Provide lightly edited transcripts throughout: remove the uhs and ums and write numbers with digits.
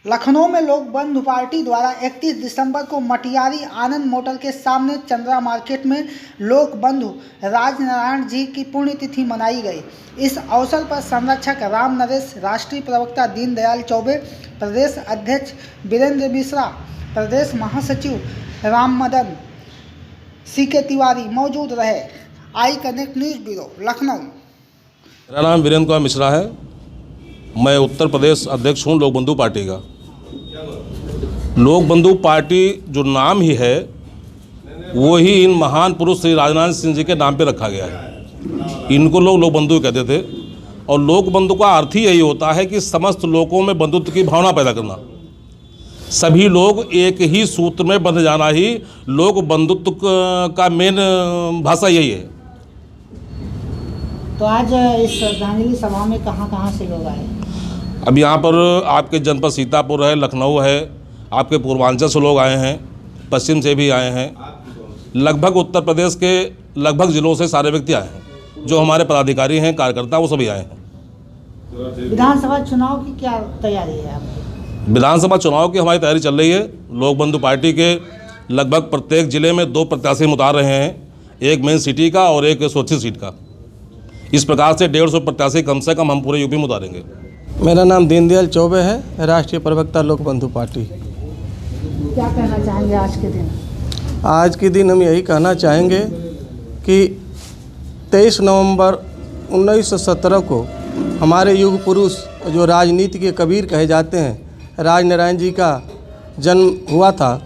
लखनऊ में लोक बंधु पार्टी द्वारा 31 दिसंबर को मटियारी आनंद मोटर के सामने चंद्रा मार्केट में लोक बंधु राजनारायण जी की पुण्यतिथि मनाई गई। इस अवसर पर संरक्षक राम नरेश, राष्ट्रीय प्रवक्ता दीनदयाल चौबे, प्रदेश अध्यक्ष वीरेंद्र मिश्रा, प्रदेश महासचिव राम मदन सीके तिवारी मौजूद रहे। I connect news bureau Lucknow. मेरा नाम वीरेंद्र कुमार मिश्रा है। मैं उत्तर प्रदेश अध्यक्ष हूँ लोक बंधु पार्टी का। लोक बंधु पार्टी जो नाम ही है वो ही इन महान पुरुष श्री राजनारायण सिंह जी के नाम पे रखा गया है। इनको लोग लोक बंधु कहते थे और लोक बंधु का अर्थ ही यही होता है कि समस्त लोगों में बंधुत्व की भावना पैदा करना। सभी लोग एक ही सूत्र में बंध जाना ही लोक बंधुत्व का मेन भाषा यही है। तो आज इस श्रद्धांजलि सभा में कहाँ से लोग आए? अब यहाँ पर आपके जनपद सीतापुर है, लखनऊ है, आपके पूर्वांचल से लोग आए हैं, पश्चिम से भी आए हैं। लगभग उत्तर प्रदेश के लगभग ज़िलों से सारे व्यक्ति आए हैं। जो हमारे पदाधिकारी हैं, कार्यकर्ता, वो सभी आए हैं। विधानसभा चुनाव की क्या तैयारी है आपकी? विधानसभा चुनाव की हमारी तैयारी चल रही है। लोक बंधु पार्टी के लगभग प्रत्येक ज़िले में 2 प्रत्याशी हम उतार रहे हैं, एक मेन सिटी का और एक स्वच्छित सीट का। इस प्रकार से 150 प्रत्याशी कम से कम हम पूरे यूपी में उतारेंगे। मेरा नाम दीनदयाल चौबे है, राष्ट्रीय प्रवक्ता लोक बंधु पार्टी। क्या कहना चाहेंगे आज के दिन? आज के दिन हम यही कहना चाहेंगे कि 23 नवंबर 1917 को हमारे युग पुरुष जो राजनीति के कबीर कहे जाते हैं राजनारायण जी का जन्म हुआ था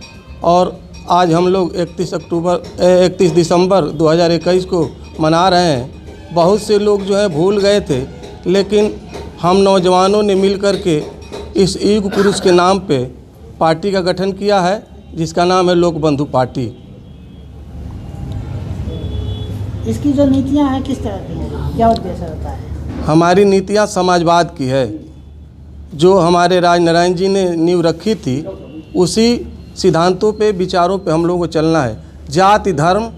और आज हम लोग 31 दिसंबर 2021 को मना रहे हैं। बहुत से लोग जो है भूल गए थे, लेकिन हम नौजवानों ने मिल कर के इस युग पुरुष के नाम पे पार्टी का गठन किया है, जिसका नाम है लोक बंधु पार्टी। इसकी जो नीतियां हैं किस तरह की हैं, क्या उद्देश्य होता है? हमारी नीतियां समाजवाद की है। जो हमारे राजनारायण जी ने नींव रखी थी उसी सिद्धांतों पे, विचारों पे हम लोगों को चलना है। जाति धर्म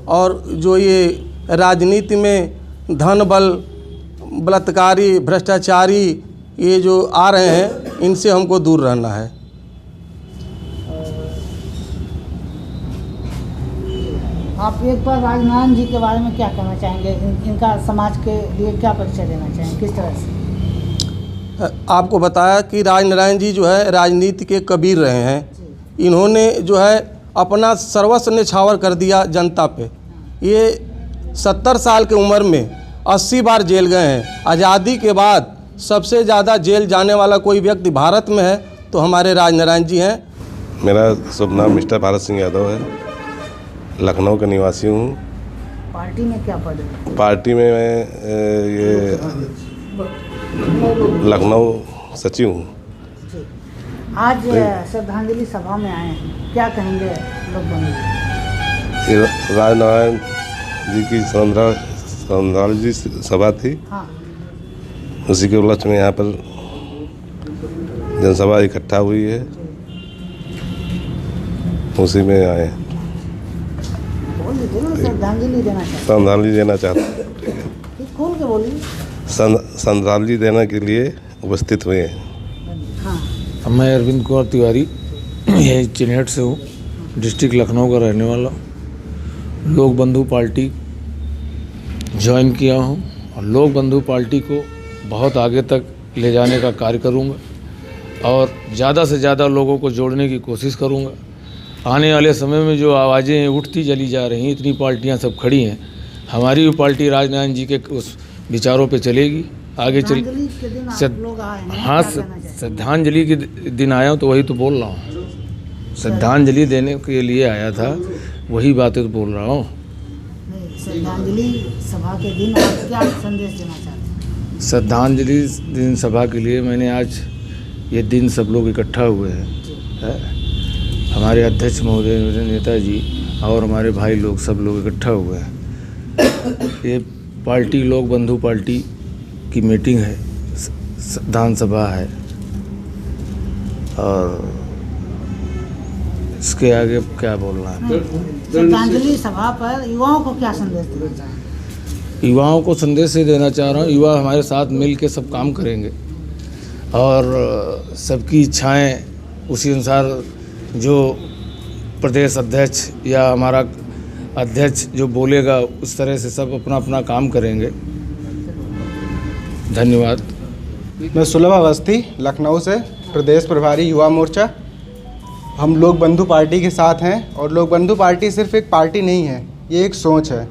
और जो ये राजनीति में धन बल बलात्कारी भ्रष्टाचारी ये जो आ रहे हैं, इनसे हमको दूर रहना है। आप एक बार राजनारायण जी के बारे में क्या कहना चाहेंगे? इनका समाज के लिए क्या परिचय देना चाहेंगे, किस तरह से? आपको बताया कि राजनारायण जी जो है राजनीति के कबीर रहे हैं। इन्होंने जो है अपना सर्वस्व न्यौछावर कर दिया जनता पे। ये 70 साल की उम्र में 80 बार जेल गए हैं। आज़ादी के बाद सबसे ज़्यादा जेल जाने वाला कोई व्यक्ति भारत में है तो हमारे राजनारायण जी हैं। मेरा शुभ नाम मिस्टर भारत सिंह यादव है, लखनऊ का निवासी हूँ। पार्टी में क्या पद है? पार्टी में मैं ये लखनऊ सचिव हूँ। आज श्रद्धांजलि सभा में आए हैं, क्या कहेंगे लोक बंधु? राजनारायण जी की श्रद्धांजलि सभा थी। हाँ। उसी के उपलक्ष्य में यहाँ पर जनसभा इकट्ठा हुई है, उसी में आए हैं। श्रद्धांजलि देना चाहते हैं। श्रद्धांजलि देना चाहते हैं। खोल के बोलिए। श्रद्धांजलि देने के लिए उपस्थित हुए हैं। हाँ। मैं अरविंद कुमार तिवारी यही चिन्हट से हूँ, डिस्ट्रिक्ट लखनऊ का रहने वाला। लोक बंधु पार्टी ज्वाइन किया हूँ और लोक बंधु पार्टी को बहुत आगे तक ले जाने का कार्य करूँगा और ज़्यादा से ज़्यादा लोगों को जोड़ने की कोशिश करूँगा। आने वाले समय में जो आवाज़ें उठती चली जा रही हैं, इतनी पार्टियां सब खड़ी हैं, हमारी भी पार्टी राजनारायण जी के उस विचारों पे चलेगी आगे चल। हाँ, श्रद्धांजलि के दिन आया हूँ तो वही तो बोल रहा हूँ। श्रद्धांजलि देने के लिए आया था, वही बातें तो बोल रहा हूँ। श्रद्धांजलि सभा के दिन आप क्या संदेश देना चाहते हैं? श्रद्धांजलि दिन सभा के लिए मैंने आज ये दिन सब लोग इकट्ठा हुए हैं। हमारे अध्यक्ष महोदय, मेरे नेताजी और हमारे भाई लोग सब लोग इकट्ठा हुए हैं। ये पार्टी लोक बंधु पार्टी की मीटिंग है, श्रद्धांजलि सभा है और इसके आगे क्या बोलना है? श्रद्धांजलि सभा पर युवाओं को क्या संदेश देना चाहेंगे? युवाओं को संदेश ये देना चाह रहा हूँ, युवा हमारे साथ मिल के सब काम करेंगे और सबकी इच्छाएं उसी अनुसार जो प्रदेश अध्यक्ष या हमारा अध्यक्ष जो बोलेगा उस तरह से सब अपना अपना काम करेंगे। धन्यवाद। मैं सुलभ अवस्थी लखनऊ से प्रदेश प्रभारी युवा मोर्चा। हम लोक बंधु पार्टी के साथ हैं और लोक बंधु पार्टी सिर्फ एक पार्टी नहीं है, ये एक सोच है।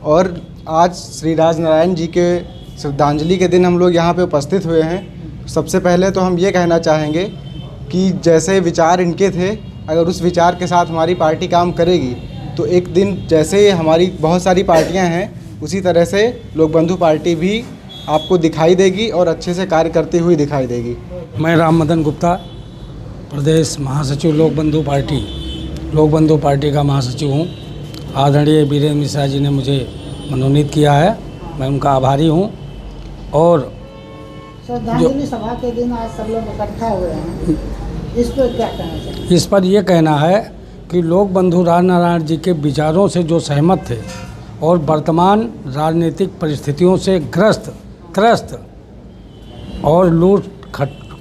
और आज श्री राज नारायण जी के श्रद्धांजलि के दिन हम लोग यहाँ पे उपस्थित हुए हैं। सबसे पहले तो हम ये कहना चाहेंगे कि जैसे विचार इनके थे, अगर उस विचार के साथ हमारी पार्टी काम करेगी तो एक दिन जैसे हमारी बहुत सारी पार्टियां हैं उसी तरह से लोक बंधु पार्टी भी आपको दिखाई देगी और अच्छे से कार्य करती हुई दिखाई देगी। मैं राम मदन गुप्ता, प्रदेश महासचिव लोक बंधु पार्टी का महासचिव हूँ। आदरणीय वीरेंद्र मिश्रा जी ने मुझे मनोनीत किया है, मैं उनका आभारी हूँ। और श्रद्धांजलि सभा के दिन आज सब लोग इकट्ठा हुए हैं, इस पर क्या कहना चाहिए? इस पर यह कहना है कि लोक बंधु राज नारायण जी के विचारों से जो सहमत थे और वर्तमान राजनीतिक परिस्थितियों से त्रस्त और लूट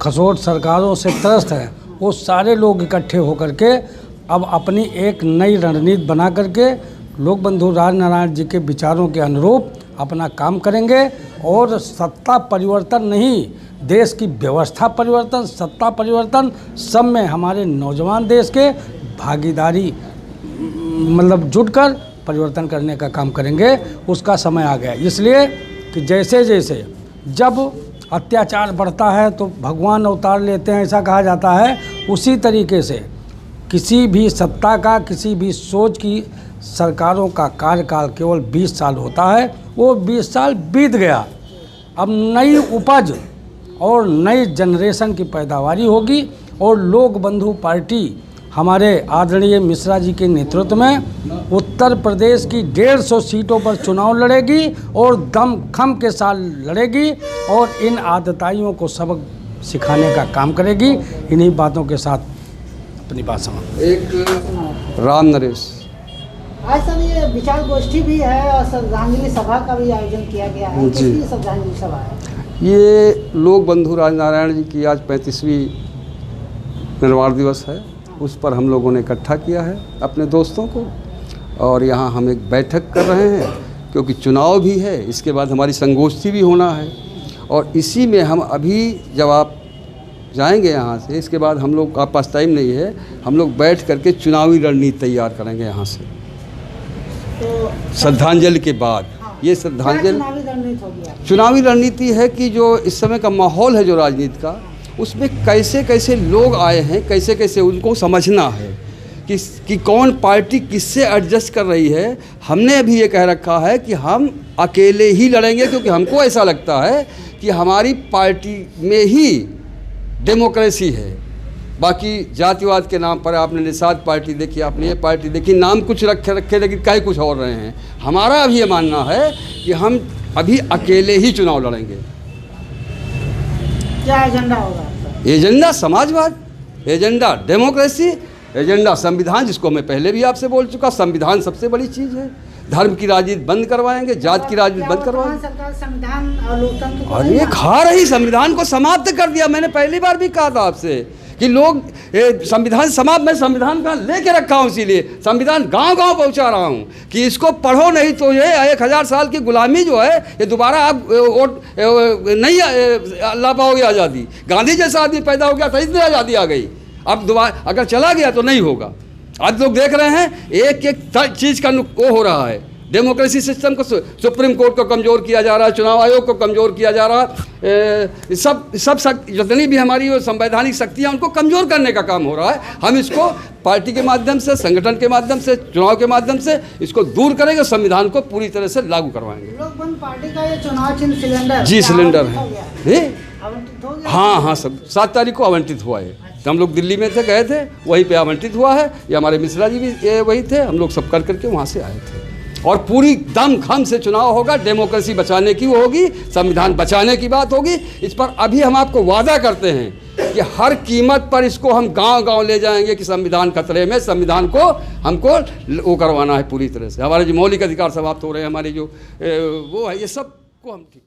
खसोट सरकारों से त्रस्त हैं, वो सारे लोग इकट्ठे होकर के अब अपनी एक नई रणनीति बना करके लोक बंधु राज नारायण जी के विचारों के अनुरूप अपना काम करेंगे। और सत्ता परिवर्तन नहीं, देश की व्यवस्था परिवर्तन, सत्ता परिवर्तन, सब में हमारे नौजवान देश के भागीदारी मतलब जुटकर परिवर्तन करने का काम करेंगे। उसका समय आ गया, इसलिए कि जैसे जैसे जब अत्याचार बढ़ता है तो भगवान अवतार लेते हैं, ऐसा कहा जाता है। उसी तरीके से किसी भी सत्ता का, किसी भी सोच की सरकारों का कार्यकाल केवल 20 साल होता है। वो 20 साल बीत गया, अब नई उपज और नई जनरेशन की पैदावारी होगी। और लोक बंधु पार्टी हमारे आदरणीय मिश्रा जी के नेतृत्व में उत्तर प्रदेश की 150 सीटों पर चुनाव लड़ेगी और दमखम के साथ लड़ेगी और इन आदताइयों को सबक सिखाने का काम करेगी। इन्हीं बातों के साथ अपनी बात समाप्त। राम नरेश। आज सर ये विचार गोष्ठी भी है और श्रद्धांजलि सभा का भी आयोजन किया गया है। किसकी श्रद्धांजलि सभा है? ये लोक बंधु राज नारायण जी की आज 35वीं निर्वाण दिवस है, उस पर हम लोगों ने इकट्ठा किया है अपने दोस्तों को। और यहाँ हम एक बैठक कर रहे हैं क्योंकि चुनाव भी है, इसके बाद हमारी संगोष्ठी भी होना है। और इसी में हम अभी जब आप जाएंगे यहाँ से, इसके बाद हम लोग का पास टाइम नहीं है, हम लोग बैठ करके चुनावी रणनीति तैयार करेंगे यहाँ से। तो श्रद्धांजलि के बाद ये श्रद्धांजलि चुनावी रणनीति है कि जो इस समय का माहौल है जो राजनीति का, उसमें कैसे कैसे लोग आए हैं, कैसे कैसे उनको समझना है कि कौन पार्टी किससे एडजस्ट कर रही है। हमने अभी ये कह रखा है कि हम अकेले ही लड़ेंगे क्योंकि हमको ऐसा लगता है कि हमारी पार्टी में ही डेमोक्रेसी है। बाकी जातिवाद के नाम पर आपने निषाद पार्टी देखी, आपने ये पार्टी देखी, नाम कुछ रखे लेकिन कई कुछ और रहे हैं। हमारा अभी ये मानना है कि हम अभी अकेले ही चुनाव लड़ेंगे। क्या एजेंडा होगा? एजेंडा समाजवाद, एजेंडा डेमोक्रेसी, एजेंडा संविधान, जिसको मैं पहले भी आपसे बोल चुका, संविधान सबसे बड़ी चीज़ है। धर्म की राजनीति बंद करवाएंगे, जात की राजनीति बंद करवाएंगे। सरकार संविधान और लोकतंत्र और ये खा रही, संविधान को समाप्त कर दिया। मैंने पहली बार भी कहा था आपसे कि लोग संविधान समाप्त, मैं संविधान का लेके रखा हूँ, इसीलिए संविधान गांव-गांव पहुँचा रहा हूँ कि इसको पढ़ो, नहीं तो ये 1000 साल की गुलामी जो है ये दोबारा आप वोट नहीं ला पाओगे आज़ादी। गांधी जैसा आदमी पैदा हो गया था, इतनी आज़ादी आ गई। अब दोबारा अगर चला गया तो नहीं होगा। आज लोग देख रहे हैं एक एक चीज़ का वो हो रहा है। डेमोक्रेसी सिस्टम को, सुप्रीम कोर्ट को कमज़ोर किया जा रहा है, चुनाव आयोग को कमज़ोर किया जा रहा है, सब जितनी भी हमारी वो संवैधानिक शक्तियाँ उनको कमज़ोर करने का काम हो रहा है। हम इसको पार्टी के माध्यम से, संगठन के माध्यम से, चुनाव के माध्यम से इसको दूर करेंगे, संविधान को पूरी तरह से लागू करवाएंगे। लोक बंधु पार्टी का ये चुनाव चिन्ह सिलेंडर, जी सिलेंडर है, आवंटित हो गया? हाँ, सब 7 तारीख को आवंटित हुआ है। हम लोग दिल्ली में थे, गए थे, वहीं पे आवंटित हुआ है। ये हमारे मिश्रा जी भी वही थे, हम लोग सब कर करके वहाँ से आए थे। और पूरी दमखम से चुनाव होगा, डेमोक्रेसी बचाने की वो होगी, संविधान बचाने की बात होगी। इस पर अभी हम आपको वादा करते हैं कि हर कीमत पर इसको हम गांव-गांव ले जाएंगे कि संविधान खतरे में, संविधान को हमको वो करवाना है पूरी तरह से। हमारे जो मौलिक अधिकार समाप्त हो रहे हैं, हमारी जो वो है, ये सब को हम ठीक